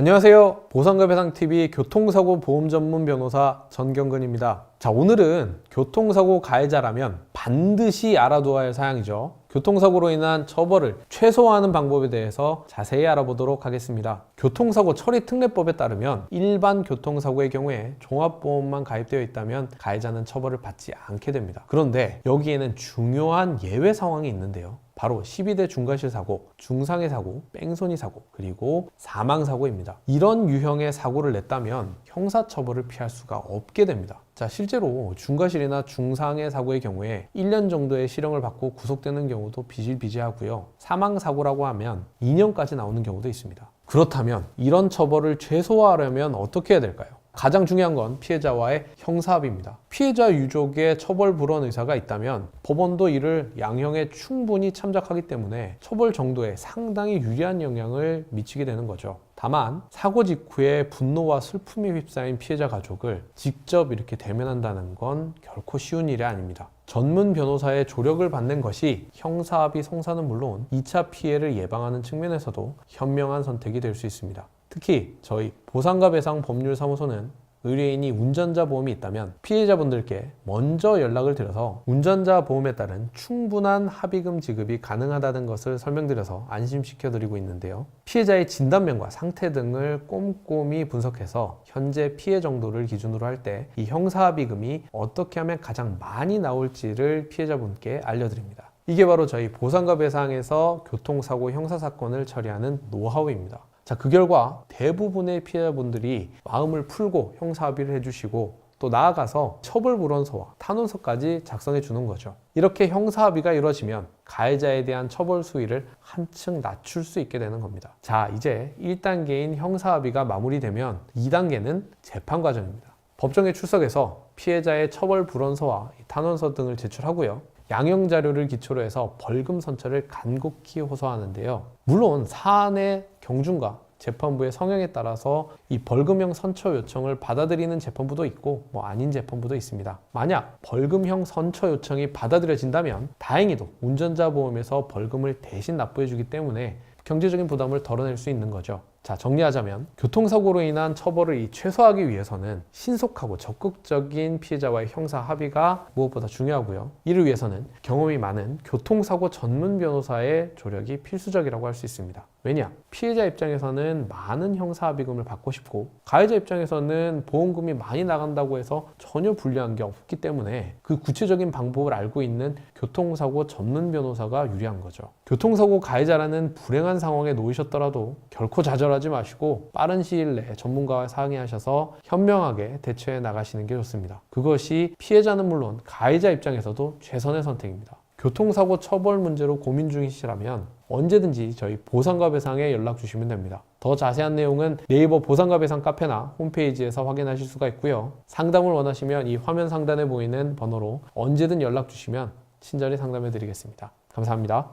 안녕하세요. 보상과 배상TV 교통사고 보험 전문 변호사 전경근입니다. 자, 오늘은 교통사고 가해자라면 반드시 알아두어야 할 사항이죠. 교통사고로 인한 처벌을 최소화하는 방법에 대해서 자세히 알아보도록 하겠습니다. 교통사고 처리 특례법에 따르면 일반 교통사고의 경우에 종합보험만 가입되어 있다면 가해자는 처벌을 받지 않게 됩니다. 그런데 여기에는 중요한 예외 상황이 있는데요. 바로 12대 중과실 사고, 중상해 사고, 뺑소니 사고, 그리고 사망 사고입니다. 이런 유형의 사고를 냈다면 형사처벌을 피할 수가 없게 됩니다. 자, 실제로 중과실이나 중상해 사고의 경우에 1년 정도의 실형을 받고 구속되는 경우도 비일비재하고요. 사망 사고라고 하면 2년까지 나오는 경우도 있습니다. 그렇다면 이런 처벌을 최소화하려면 어떻게 해야 될까요? 가장 중요한 건 피해자와의 형사합의입니다. 피해자 유족의 처벌 불원 의사가 있다면 법원도 이를 양형에 충분히 참작하기 때문에 처벌 정도에 상당히 유리한 영향을 미치게 되는 거죠. 다만 사고 직후에 분노와 슬픔에 휩싸인 피해자 가족을 직접 이렇게 대면한다는 건 결코 쉬운 일이 아닙니다. 전문 변호사의 조력을 받는 것이 형사합의 성사는 물론 2차 피해를 예방하는 측면에서도 현명한 선택이 될 수 있습니다. 특히 저희 보상과 배상 법률사무소는 의뢰인이 운전자 보험이 있다면 피해자분들께 먼저 연락을 드려서 운전자 보험에 따른 충분한 합의금 지급이 가능하다는 것을 설명드려서 안심시켜 드리고 있는데요. 피해자의 진단면과 상태 등을 꼼꼼히 분석해서 현재 피해 정도를 기준으로 할 때 이 형사합의금이 어떻게 하면 가장 많이 나올지를 피해자분께 알려드립니다. 이게 바로 저희 보상과 배상에서 교통사고 형사사건을 처리하는 노하우입니다. 자, 그 결과 대부분의 피해자분들이 마음을 풀고 형사합의를 해주시고 또 나아가서 처벌불원서와 탄원서까지 작성해 주는 거죠. 이렇게 형사합의가 이루어지면 가해자에 대한 처벌 수위를 한층 낮출 수 있게 되는 겁니다. 자, 이제 1단계인 형사합의가 마무리되면 2단계는 재판 과정입니다. 법정에 출석해서 피해자의 처벌불원서와 탄원서 등을 제출하고요. 양형 자료를 기초로 해서 벌금 선처를 간곡히 호소하는데요. 물론 사안의 경중과 재판부의 성향에 따라서 이 벌금형 선처 요청을 받아들이는 재판부도 있고 아닌 재판부도 있습니다. 만약 벌금형 선처 요청이 받아들여진다면 다행히도 운전자 보험에서 벌금을 대신 납부해 주기 때문에 경제적인 부담을 덜어낼 수 있는 거죠. 자, 정리하자면 교통사고로 인한 처벌을 최소화하기 위해서는 신속하고 적극적인 피해자와의 형사 합의가 무엇보다 중요하고요. 이를 위해서는 경험이 많은 교통사고 전문 변호사의 조력이 필수적이라고 할 수 있습니다. 왜냐? 피해자 입장에서는 많은 형사 합의금을 받고 싶고 가해자 입장에서는 보험금이 많이 나간다고 해서 전혀 불리한 게 없기 때문에 그 구체적인 방법을 알고 있는 교통사고 전문 변호사가 유리한 거죠. 교통사고 가해자라는 불행한 상황에 놓이셨더라도 결코 좌절하지 마시고 빠른 시일 내에 전문가와 상의하셔서 현명하게 대처해 나가시는 게 좋습니다. 그것이 피해자는 물론 가해자 입장에서도 최선의 선택입니다. 교통사고 처벌 문제로 고민 중이시라면 언제든지 저희 보상과 배상에 연락 주시면 됩니다. 더 자세한 내용은 네이버 보상과 배상 카페나 홈페이지에서 확인하실 수가 있고요. 상담을 원하시면 이 화면 상단에 보이는 번호로 언제든 연락 주시면 친절히 상담해 드리겠습니다. 감사합니다.